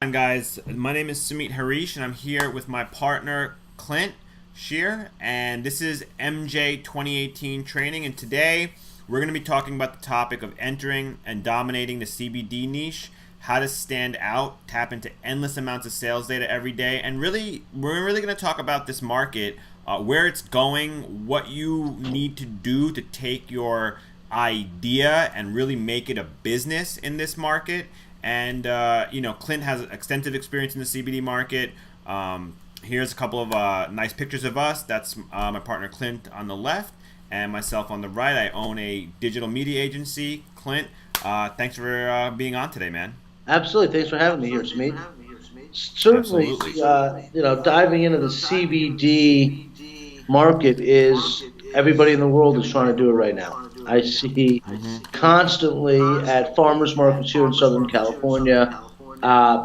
Guys, my name is Sumit Harish, and I'm here with my partner Clint Shear, and this is MJ 2018 training. And today we're going to be talking about the topic of entering and dominating the CBD niche, how to stand out, tap into endless amounts of sales data every day, and we're really going to talk about this market, where it's going, what you need to do to take your idea and really make it a business in this market. And Clint has extensive experience in the CBD market. Here's a couple of nice pictures of us. That's my partner Clint on the left and myself on the right. I own a digital media agency. Clint, thanks for being on today, man. Absolutely. Thanks for having me here, Smeet. Certainly, diving into the CBD market is everybody in the world is trying to do it right now. I see constantly at farmers markets here in Southern California,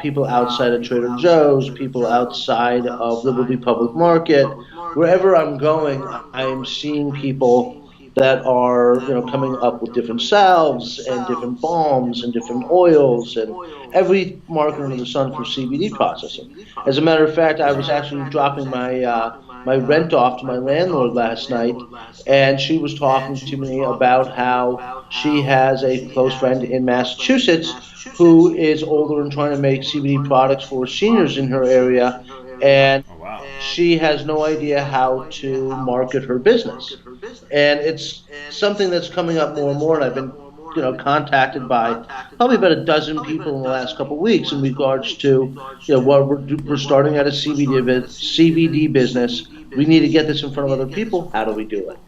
people outside of Trader Joe's, people outside of Liberty Public Market. Wherever I'm going, I am seeing people that are coming up with different salves and different balms and different oils and every market under the sun for CBD processing. As a matter of fact, I was actually dropping my rent off to my landlord last night, and she was talking to me about how she has a close friend in Massachusetts who is older and trying to make CBD products for seniors in her area, and Oh, wow. she has no idea how to market her business. And it's something that's coming up more and more, and I've been contacted by probably about a dozen people in the last couple of weeks in regards to what we're starting at a CBD business. We need to get this in front of other people. How do we do it?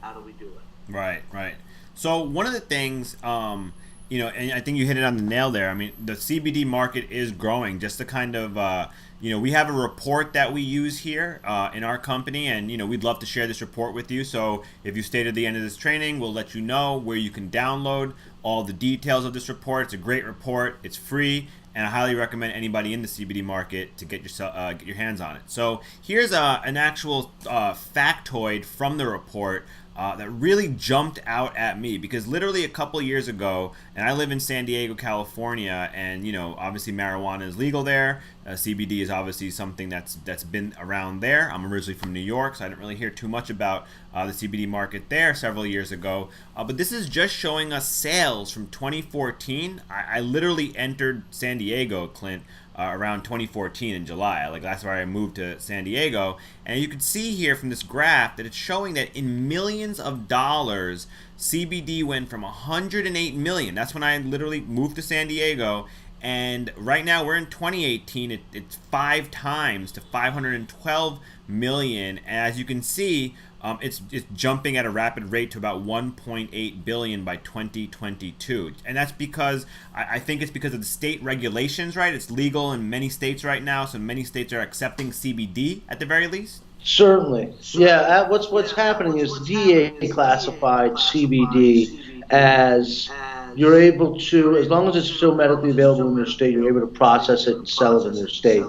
Right, right. So one of the things, and I think you hit it on the nail there. I mean, the CBD market is growing. Just to kind of, we have a report that we use here in our company, and we'd love to share this report with you. So if you stay to the end of this training, we'll let you know where you can download all the details of this report. It's a great report. It's free, and I highly recommend anybody in the CBD market to get your hands on it. So here's an actual factoid from the report that really jumped out at me, because literally a couple years ago, and I live in San Diego, California, and obviously marijuana is legal there. CBD is obviously something that's been around there. I'm originally from New York, so I didn't really hear too much about the CBD market there several years ago. But this is just showing us sales from 2014. I literally entered San Diego, Clint, around 2014 in July. Like, that's where I moved to San Diego, and you can see here from this graph that it's showing that in millions of dollars, CBD went from 108 million. That's when I literally moved to San Diego, and right now we're in 2018. It's 5 times to 512 million. And as you can see, it's jumping at a rapid rate to about 1.8 billion by 2022, and that's because I think it's because of the state regulations, right? It's legal in many states right now, so many states are accepting CBD at the very least. Certainly. Yeah, what's happening is DEA classified CBD as you're able to, as long as it's still medically available in your state, you're able to process it and sell it in your state.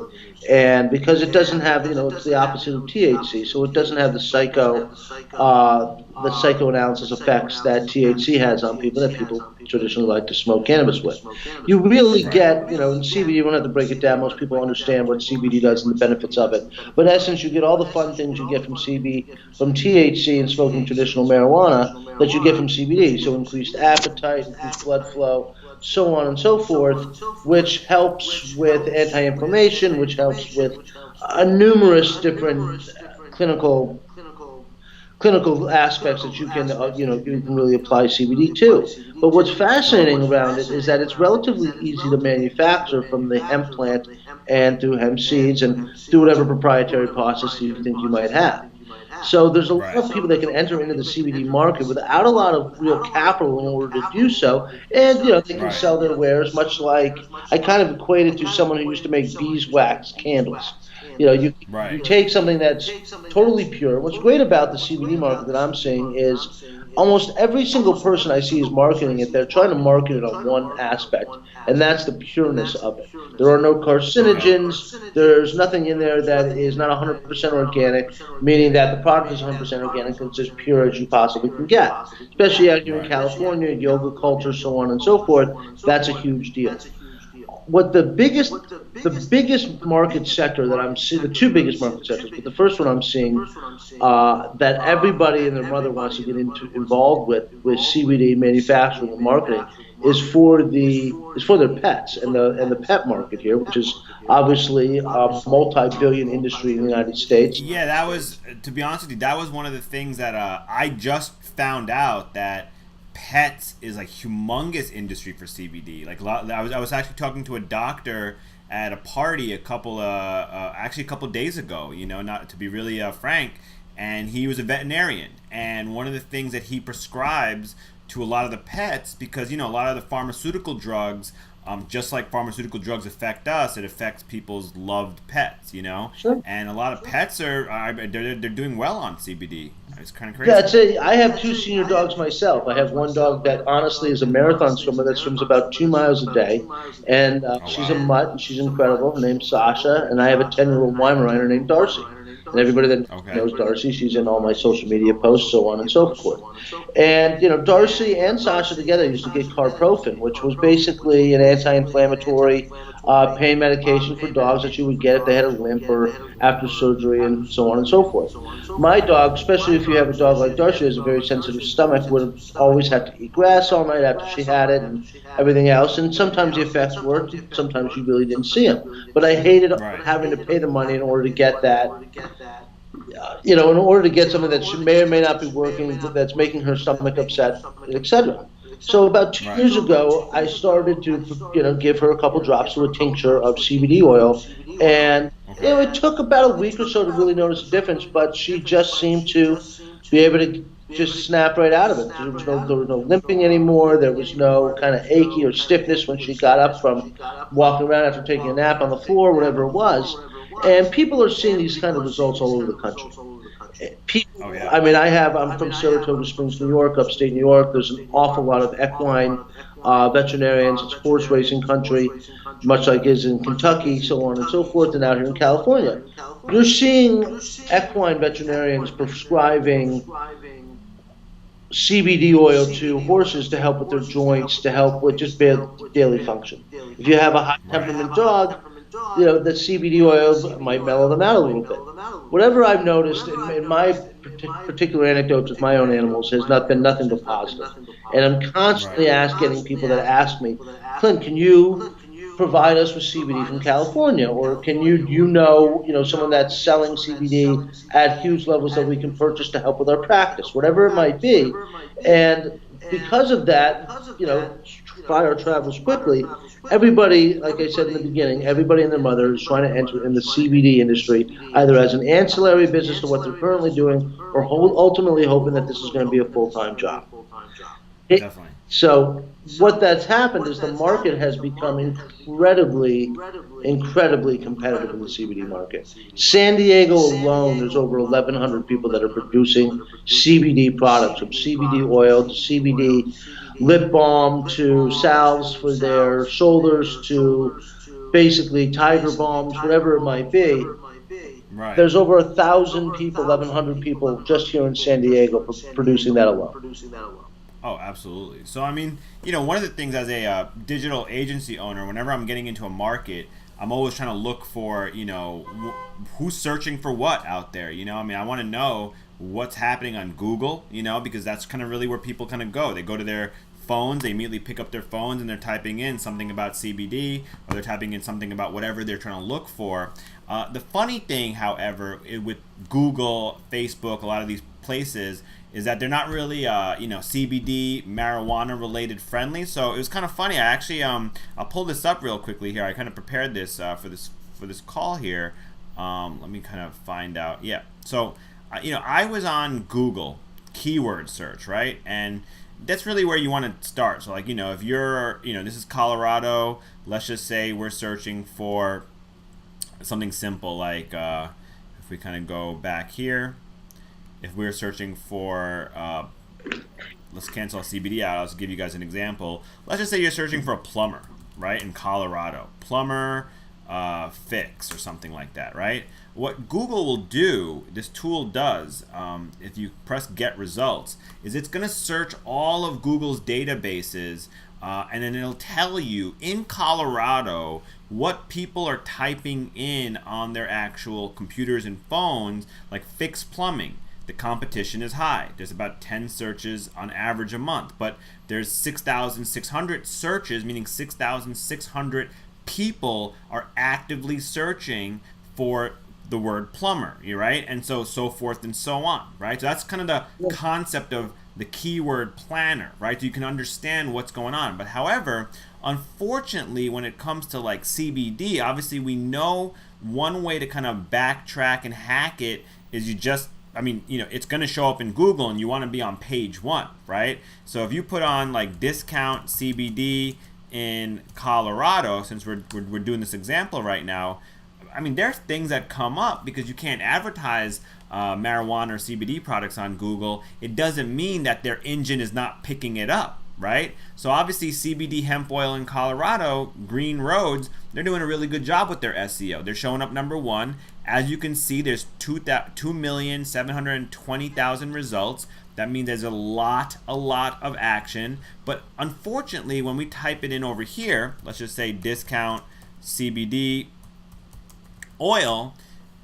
And because it doesn't have, it's the opposite of THC, so it doesn't have the psychoanalysis effects that THC has on people, that people traditionally like to smoke cannabis with. You really get, in CBD, you don't have to break it down. Most people understand what CBD does and the benefits of it. But in essence, you get all the fun things you get from THC and smoking traditional marijuana that you get from CBD. So increased appetite, increased blood flow, so on and so forth, which helps with anti-inflammation, which helps with numerous different clinical aspects that you can really apply CBD to. But what's fascinating around it is that it's relatively easy to manufacture from the hemp plant and through hemp seeds and through whatever proprietary process you think you might have. So there's a lot of people that can enter into the CBD market without a lot of real capital in order to do so, and they can sell their wares, much like I kind of equate it to someone who used to make beeswax candles. You take something that's totally pure. What's great about the CBD market that I'm seeing is almost every single person I see is marketing it. They're trying to market it on one aspect, and that's the pureness of it. There are no carcinogens. There's nothing in there that is not 100% organic, meaning that the product is 100% organic and it's as pure as you possibly can get. Especially out here in California, yoga culture, so on and so forth, that's a huge deal. what the biggest market sector that I'm seeing, the two biggest market sectors, but the first one I'm seeing that everybody and their mother wants to get involved with CBD manufacturing and marketing is for their pets and the pet market here, which is obviously a multi-billion industry in the United States. Yeah, that was, to be honest with you, that was one of the things that I just found out, that pets is like humongous industry for CBD. Like I was actually talking to a doctor at a party actually a couple days ago. You know, not to be really frank, and he was a veterinarian, and one of the things that he prescribes to a lot of the pets, because you know a lot of the pharmaceutical drugs, just like pharmaceutical drugs affect us, it affects people's loved pets, you know. Sure. And a lot of pets they're doing well on CBD. It's kind of crazy. Yeah, I have two senior dogs myself. I have one dog that honestly is a marathon swimmer that swims about 2 miles a day, and she's a mutt, and she's incredible. Her name's Sasha, and I have a 10-year-old Weimaraner named Darcy. And everybody that knows Darcy, she's in all my social media posts, so on and so forth. And, you know, Darcy and Sasha together used to get carprofen, which was basically an anti-inflammatory pain medication for dogs that you would get if they had a limp or after surgery and so on and so forth. My dog, especially if you have a dog like Darcy, has a very sensitive stomach, would have always had to eat grass all night after she had it and everything else. And sometimes the effects worked, sometimes you really didn't see them. But I hated having to pay the money in order to get that. You know, in order to get something that may or may not be working, that's making her stomach upset, etc. So about 2 years ago, I started to, you know, give her a couple drops of a tincture of CBD oil, and you know, it took about a week or so to really notice a difference, but she just seemed to be able to just snap right out of it. There was no limping anymore. There was no kind of achy or stiffness when she got up from walking around after taking a nap on the floor, whatever it was. And people are seeing these kind of results all over the country. I mean, I'm from Saratoga Springs, New York, upstate New York. There's an awful lot of equine veterinarians. It's horse racing country, much like it is in Kentucky, so on and so forth, and out here in California. You're seeing equine veterinarians prescribing CBD oil to horses to help with their joints, to help with just daily function. If you have a high temperament dog, you know, the CBD oils might mellow them out a little bit. Whatever I've noticed in my particular anecdotes with my own animals has not been nothing but positive. And I'm constantly getting people that ask me, Clint, can you provide us with CBD from California, or can you know someone that's selling CBD at huge levels that we can purchase to help with our practice, whatever it might be. And because of that, you know, fire travels quickly. Everybody, like I said in the beginning, everybody and their mother is trying to enter in the CBD industry, either as an ancillary business to what they're currently doing, or ultimately hoping that this is going to be a full-time job. Definitely. So what that's happened is the market has become incredibly competitive in the CBD market. San Diego alone, there's over 1,100 people that are producing CBD products, from CBD oil to CBD lip balm to salves for their shoulders to basically tiger balms, whatever it might be. Right. There's over 1,000 people, 1,100 people just here in San Diego producing that alone. Oh, absolutely. So, I mean, you know, one of the things as a digital agency owner, whenever I'm getting into a market, I'm always trying to look for, you know, who's searching for what out there. You know, I mean, I want to know what's happening on Google, you know, because that's kind of really where people kind of go. They go to their phones, they immediately pick up their phones and they're typing in something about CBD, or they're typing in something about whatever they're trying to look for. The funny thing, however, with Google, Facebook, a lot of these places, is that they're not really, CBD, marijuana related friendly. So it was kind of funny. I actually, I'll pull this up real quickly here. I kind of prepared this for this call here. Let me kind of find out. Yeah. So, I was on Google keyword search, right? And that's really where you want to start. So, like, if you're, this is Colorado. Let's just say we're searching for something simple, like if we kind of go back here. If we're searching for, let's cancel CBD out. I'll just give you guys an example. Let's just say you're searching for a plumber, right, in Colorado. Plumber fix or something like that, right? What Google will do, this tool does, if you press get results, is it's going to search all of Google's databases and then it'll tell you in Colorado what people are typing in on their actual computers and phones, like fixed plumbing. The competition is high. There's about 10 searches on average a month, but there's 6,600 searches, meaning 6,600 people are actively searching for the word plumber, right? And so forth and so on, right? So that's kind of the concept of the keyword planner, right? So you can understand what's going on. But however, unfortunately, when it comes to like CBD, obviously we know one way to kind of backtrack and hack it is it's going to show up in Google and you want to be on page 1, right? So if you put on like discount CBD in Colorado, since we're doing this example right now, there's things that come up because you can't advertise marijuana or CBD products on Google. It doesn't mean that their engine is not picking it up, right? So obviously CBD hemp oil in Colorado, Green Roads, they're doing a really good job with their SEO. They're showing up number 1. As you can see, there's 2,720,000 results. That means there's a lot of action. But unfortunately, when we type it in over here, let's just say discount CBD oil,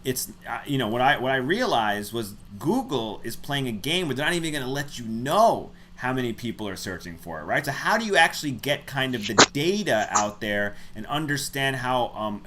it's what I realized was Google is playing a game where they're not even going to let you know how many people are searching for it, right? So how do you actually get kind of the data out there and understand how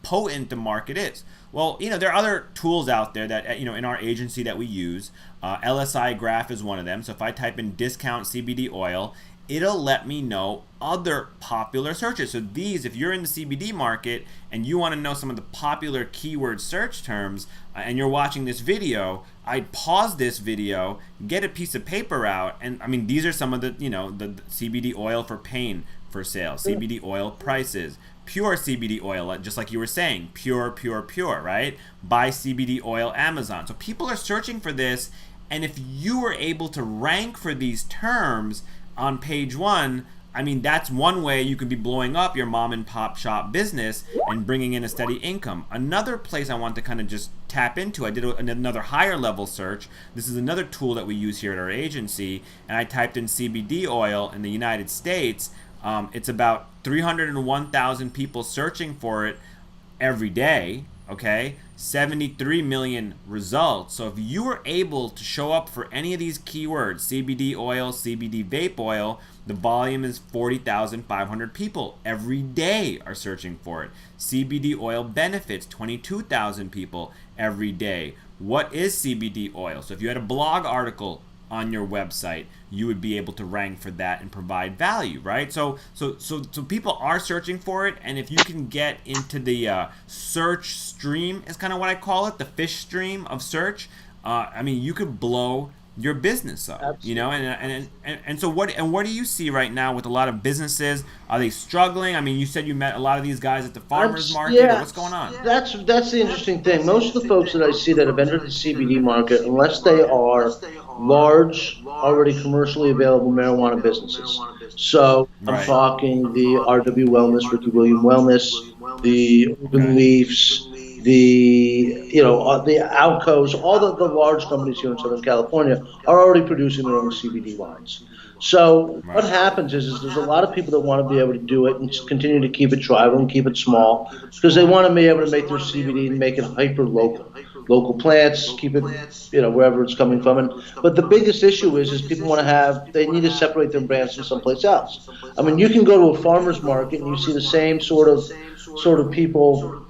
potent the market is? Well, there are other tools out there that in our agency that we use. LSI Graph is one of them. So if I type in discount CBD oil, it'll let me know other popular searches. So these, if you're in the CBD market and you want to know some of the popular keyword search terms, and you're watching this video, I'd pause this video, get a piece of paper out, and these are some of the the CBD oil for pain for sale, CBD oil prices, pure CBD oil, just like you were saying, pure, right? Buy CBD oil Amazon. So people are searching for this, and if you were able to rank for these terms on page 1, that's one way you could be blowing up your mom and pop shop business and bringing in a steady income. Another place I want to kind of just tap into, I did another higher level search. This is another tool that we use here at our agency, and I typed in CBD oil in the United States. It's about 301,000 people searching for it every day, okay? 73 million results. So if you were able to show up for any of these keywords, CBD oil, CBD vape oil, the volume is 40,500 people every day are searching for it. CBD oil benefits, 22,000 people every day. What is CBD oil? So if you had a blog article on your website, you would be able to rank for that and provide value, right? So people are searching for it, and if you can get into the search stream, is kind of what I call it, the fish stream of search. You could blow your business up. Absolutely. And so what do you see right now with a lot of businesses? Are they struggling? You said you met a lot of these guys at the farmers market. Yeah, what's going on? That's the interesting thing. Most of the folks that I see that have entered the CBD market, unless they are large, already commercially available marijuana businesses. So I'm talking the RW Wellness, Ricky William Wellness, the Urban Leafs, the Alcos, all the large companies here in Southern California are already producing their own CBD lines. So what happens is there's a lot of people that want to be able to do it and continue to keep it tribal and keep it small because they want to be able to make their CBD and make it hyper local plants, keep it wherever it's coming from. But the biggest issue is people they need to separate their brands from someplace else. You can go to a farmer's market and you see the same sort of people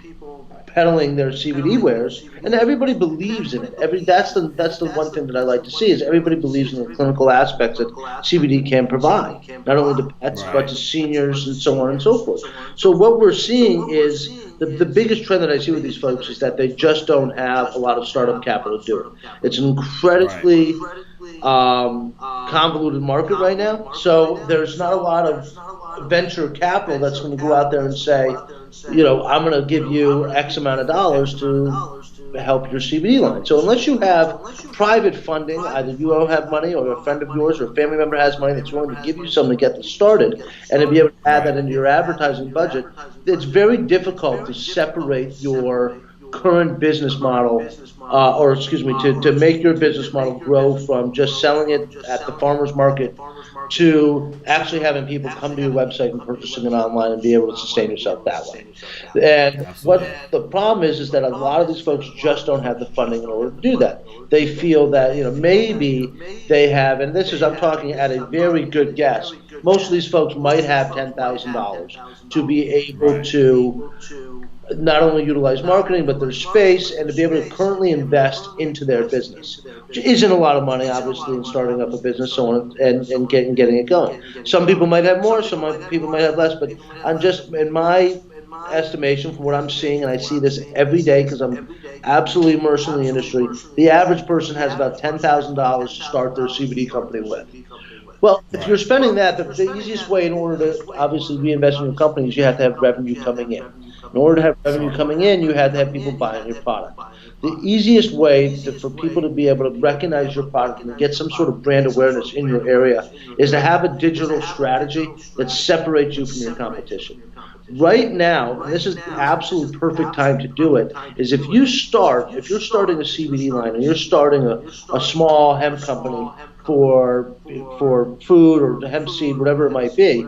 peddling their CBD wares, and everybody believes in it. That's the one thing that I like to see is everybody believes in the clinical aspects that CBD can provide, not only to pets but to seniors and so on and so forth. So what we're seeing is the biggest trend that I see with these folks is that they just don't have a lot of startup capital to do it. It's an incredibly convoluted market right now, so there's not a lot of venture capital that's going to go out there and say, I'm going to give you X amount of dollars to help your CBD line. So unless you have private funding, either you don't have money or a friend of yours or a family member has money that's willing to give you something to get this started and to be able to add that into your advertising budget, it's very difficult to separate your current business model, to make your business model grow from just selling it at the farmer's market to actually having people come to your website and purchasing it online and be able to sustain yourself that way. And Absolutely. what the problem is that a lot of these folks just don't have the funding in order to do that. They feel that, maybe they have, and this is, I'm talking at a very good guess, most of these folks might have $10,000 to be able Right. to not only utilize marketing, but their space, and to be able to currently invest into their business, which isn't a lot of money, obviously, in starting up a business, so on, and getting it going. Some people might have more, people might have less, but I'm just, in my estimation, from what I'm seeing, and I see this every day because I'm absolutely immersed in the industry, the average person has about $10,000 to start their CBD company with. Well, if you're spending that, the easiest way in order to obviously reinvest in your company is you have to have revenue coming in. In order to have revenue coming in, you have to have people buying your product. The easiest way for people to be able to recognize your product and get some sort of brand awareness in your area is to have a digital strategy that separates you from your competition. Right now, and this is the absolute perfect time to do it, is if you're starting a CBD line and you're starting a small hemp company for food or hemp seed, whatever it might be,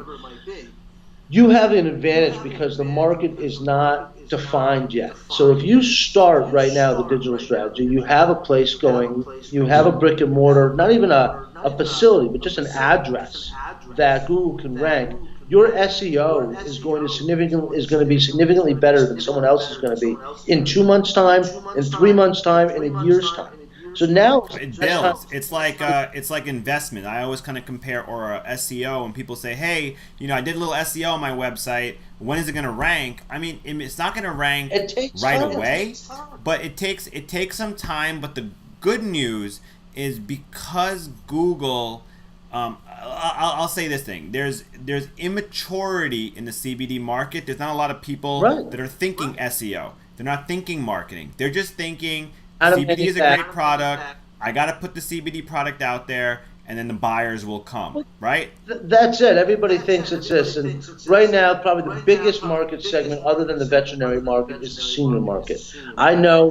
you have an advantage because the market is not defined yet. So if you start right now the digital strategy, you have a place going, you have a brick and mortar, not even a facility, but just an address that Google can rank. Your SEO is going to be significantly better than someone else is going to be in 2 months' time, in 3 months' time, in a year's time. So now it builds. It's like investment. I always kind of compare or SEO, and people say, "Hey, I did a little SEO on my website. When is it going to rank?" I mean, it's not going to rank right away, but it takes some time. But the good news is because Google. I'll say this thing. There's immaturity in the CBD market. There's not a lot of people that are thinking SEO. They're not thinking marketing. They're just thinking CBD is a great product. I got to put the CBD product out there, and then the buyers will come, right? That's it. Everybody thinks it's this. And right now, probably the biggest market segment other than the veterinary market is the senior market. I know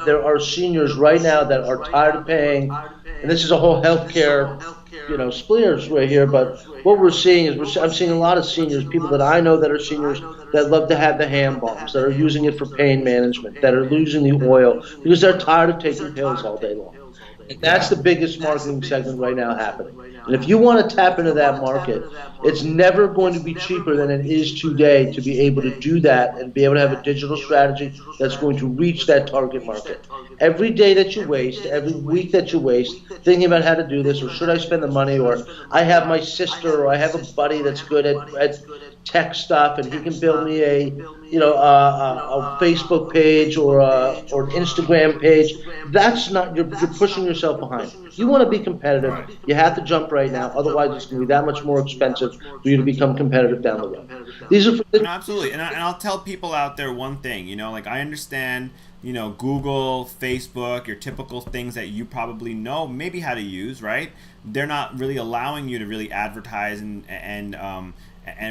there are seniors right now that are tired of paying, and this is a whole healthcare splitters right here, but what we're seeing is I'm seeing a lot of seniors, people that I know that are seniors that love to have the hand balms, that are using it for pain management, that are losing the oil because they're tired of taking pills all day long. And that's the biggest marketing segment right now happening. And if you want to tap into that market, it's never going to be cheaper than it is today to be able to do that and be able to have a digital strategy that's going to reach that target market. Every day that you waste, every week that you waste thinking about how to do this, or should I spend the money, or I have my sister, or I have a buddy that's good at tech stuff, and he can build me a Facebook page or an Instagram page. That's not, you're pushing yourself behind. You want to be competitive. You have to jump right now. Otherwise, it's going to be that much more expensive for you to become competitive down the road. These are absolutely, and I'll tell people out there one thing. Like I understand. Google, Facebook, your typical things that you probably know maybe how to use, right? They're not really allowing you to really advertise and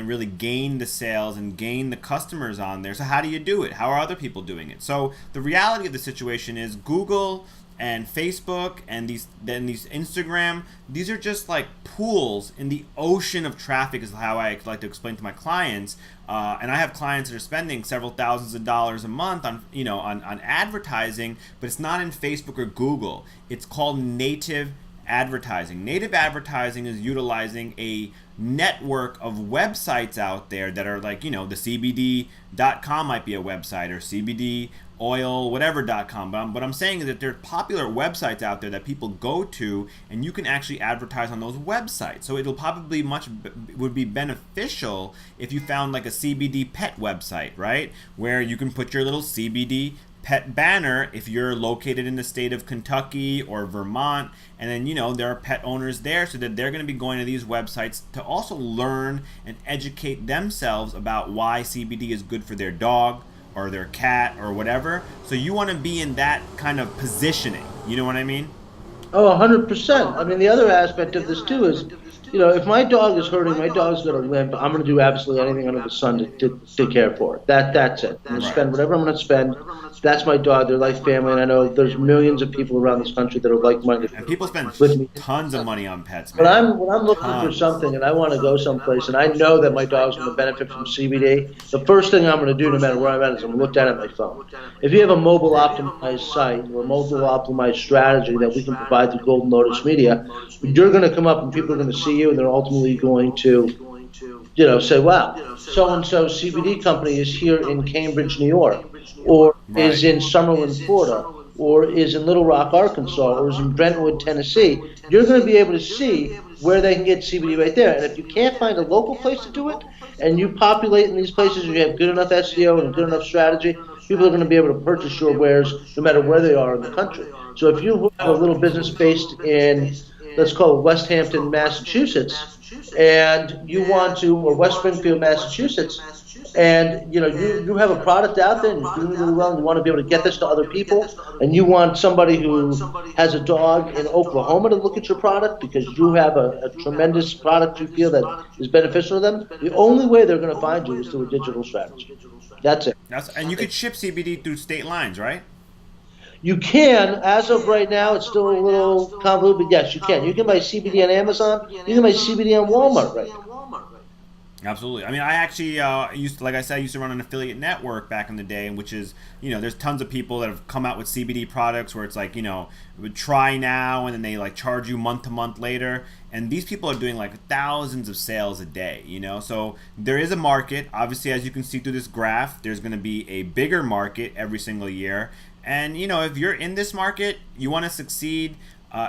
really gain the sales and gain the customers on there. So how do you do it? How are other people doing it? So the reality of the situation is Google and Facebook and these Instagram, these are just like pools in the ocean of traffic, is how I like to explain to my clients. And I have clients that are spending several thousands of dollars a month on on advertising, but it's not in Facebook or Google. It's called native advertising. Native advertising is utilizing a network of websites out there that are like, the CBD.com might be a website, or CBD oil whatever.com, but what I'm saying is that there are popular websites out there that people go to, and you can actually advertise on those websites. So it'll probably would be beneficial if you found like a CBD pet website, right, where you can put your little CBD pet banner if you're located in the state of Kentucky or Vermont, and then there are pet owners there, so that they're going to be going to these websites to also learn and educate themselves about why CBD is good for their dog or their cat or whatever. So you want to be in that kind of positioning. You know what I mean? Oh, 100%. I mean, the other aspect of this too is if my dog is hurting, my dog's got a limp, I'm going to do absolutely anything under the sun to care for it. That's it. I'm going to spend whatever I'm going to spend. That's my dog. They're like family, and I know there's millions of people around this country that are like-minded And people spend with me. tons of money on pets, When man. I'm looking for something and I want to go someplace and I know that my dog's going to benefit from CBD, the first thing I'm going to do, no matter where I'm at, is I'm going to look down at my phone. If you have a mobile optimized site or a mobile optimized strategy that we can provide through Golden Lotus Media, you're going to come up and people are going to see you and they're ultimately going to, say, wow, so-and-so CBD company is here in Cambridge, New York, or is in Summerlin, Florida, or is in Little Rock, Arkansas, or is in Brentwood, Tennessee. You're going to be able to see where they can get CBD right there. And if you can't find a local place to do it, and you populate in these places, and you have good enough SEO and a good enough strategy, people are going to be able to purchase your wares no matter where they are in the country. So if you have a little business based in, let's call it West Hampton, Massachusetts, and you want to, or West Springfield, Massachusetts, and you have a product out there and you're doing really well and you want to be able to get this to other people, and you want somebody who has a dog in Oklahoma to look at your product because you have a tremendous product you feel that is beneficial to them, the only way they're going to find you is through a digital strategy. That's it. And you could ship CBD through state lines, right? You can. As of right now, it's still a little convoluted, but yes, you can. You can buy CBD on Amazon. You can buy CBD on Walmart right now. Absolutely. I mean, I actually used to run an affiliate network back in the day, which is, there's tons of people that have come out with CBD products where it's like, try now and then they like charge you month to month later. And these people are doing like thousands of sales a day, So there is a market. Obviously, as you can see through this graph, there's going to be a bigger market every single year. And, if you're in this market, you want to succeed.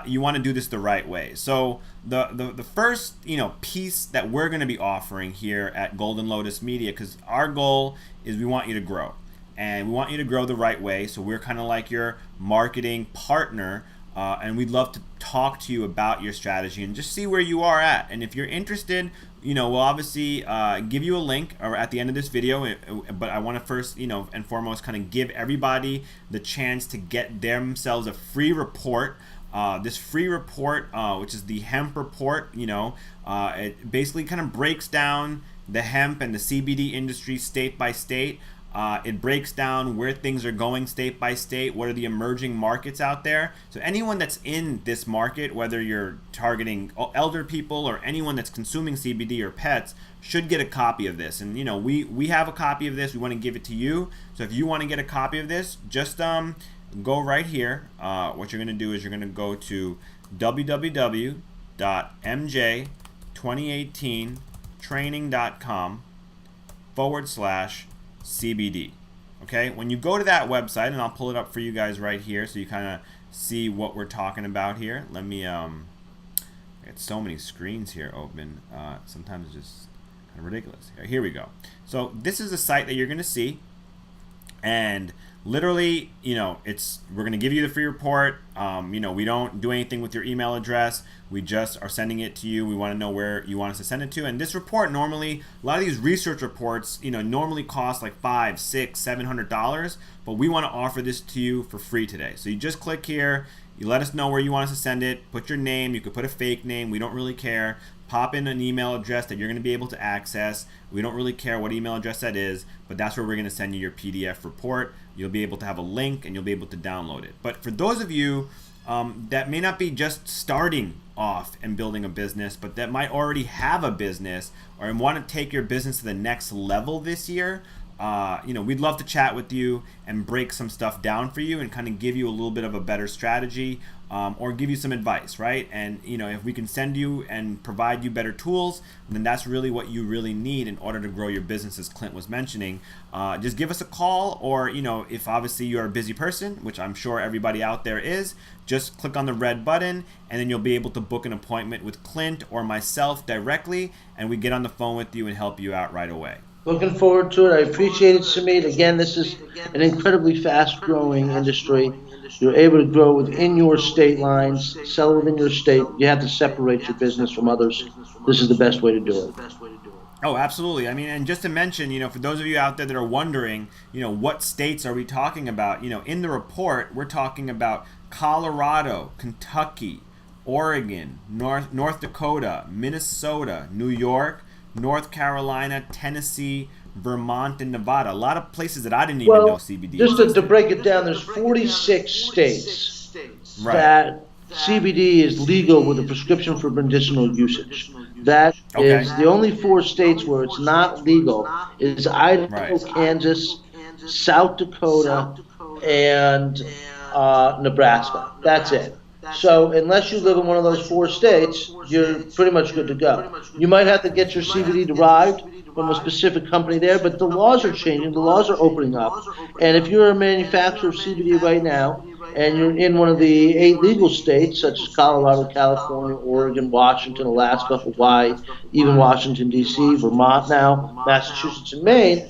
You want to do this the right way. So the first piece that we're going to be offering here at Golden Lotus Media, because our goal is we want you to grow, and we want you to grow the right way. So we're kind of like your marketing partner, and we'd love to talk to you about your strategy and just see where you are at. And if you're interested, we'll obviously give you a link or at the end of this video, but I want to first, and foremost, kind of give everybody the chance to get themselves a free report. This free report, which is the hemp report, it basically kind of breaks down the hemp and the CBD industry state by state. It breaks down where things are going state by state, what are the emerging markets out there. So anyone that's in this market, whether you're targeting elder people or anyone that's consuming CBD or pets, should get a copy of this. And we have a copy of this. We want to give it to you. So if you want to get a copy of this, just go right here. What you're going to do is you're going to go to www.mj2018training.com/CBD. Okay, when you go to that website, and I'll pull it up for you guys right here so you kind of see what we're talking about here. Let me, I got so many screens here open. Sometimes it's just kind of ridiculous. Here we go. So this is the site that you're going to see. And literally, we're going to give you the free report. We don't do anything with your email address. We just are sending it to you. We want to know where you want us to send it to. And this report normally, a lot of these research reports, normally cost like $500, $600, $700, but we want to offer this to you for free today. So you just click here. You let us know where you want us to send it. Put your name. You could put a fake name. We don't really care. Pop in an email address that you're going to be able to access. We don't really care what email address that is, but that's where we're going to send you your PDF report. You'll be able to have a link and you'll be able to download it. But for those of you that may not be just starting off and building a business, but that might already have a business or want to take your business to the next level this year, we'd love to chat with you and break some stuff down for you and kind of give you a little bit of a better strategy, or give you some advice, right? And if we can send you and provide you better tools, then that's really what you really need in order to grow your business, as Clint was mentioning. Just give us a call, or if obviously you're a busy person, which I'm sure everybody out there is, just click on the red button and then you'll be able to book an appointment with Clint or myself directly, and we get on the phone with you and help you out right away. Looking forward to it. I appreciate it, Samit. Again, this is an incredibly fast-growing industry. You're able to grow within your state lines, sell within your state. You have to separate your business from others. This is the best way to do it. Oh, absolutely. I mean, and just to mention, for those of you out there that are wondering, what states are we talking about? In the report, we're talking about Colorado, Kentucky, Oregon, North Dakota, Minnesota, New York, North Carolina, Tennessee, Vermont, and Nevada. A lot of places that I didn't even know CBD just to existed. break it down, there's 46 states Right. that CBD is legal with a prescription for medicinal usage. That Okay. is the only 4 states where it's not legal is Idaho, Right. Kansas, South Dakota, and Nebraska. That's it. So unless you live in one of those 4 states, you're pretty much good to go. You might have to get your CBD derived from a specific company there, but the laws are changing. The laws are opening up. And if you're a manufacturer of CBD right now, and you're in one of the 8 legal states, such as Colorado, California, Oregon, Washington, Alaska, Hawaii, even Washington, D.C., Vermont now, Massachusetts, and Maine,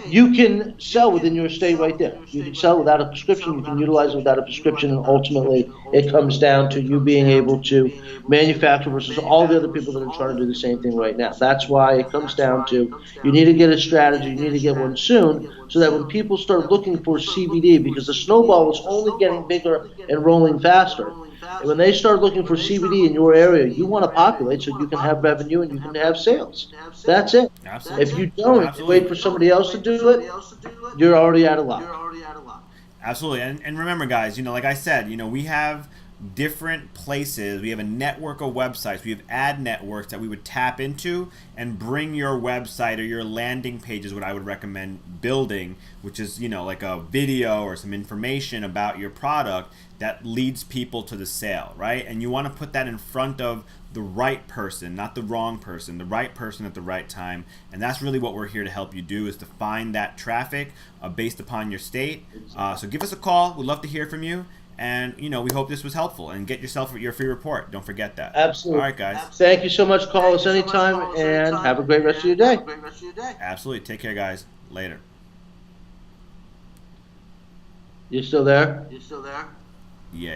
you can sell within your state right there. You can sell without a prescription. You can utilize it without a prescription, and ultimately it comes down to you being able to manufacture versus all the other people that are trying to do the same thing right now. That's why it comes down to you need to get a strategy. You need to get one soon so that when people start looking for CBD, because the snowball is only getting bigger and rolling faster, and when they start looking for CBD in your area, you want to populate so you can have revenue and you can have sales. That's it. Absolutely. If you don't, if you wait for somebody else to do it, you're already out of luck. Absolutely. And remember, guys, like I said, we have different places. We have a network of websites. We have ad networks that we would tap into and bring your website or your landing page is what I would recommend building, which is, like a video or some information about your product that leads people to the sale, right? And you want to put that in front of the right person, not the wrong person, the right person at the right time. And that's really what we're here to help you do, is to find that traffic based upon your state. So give us a call. We'd love to hear from you. And, we hope this was helpful. And get yourself your free report. Don't forget that. Absolutely. All right, guys. Thank you so much. Call us anytime and have a great rest of your day. Absolutely. Take care, guys. Later. You still there? Yeah.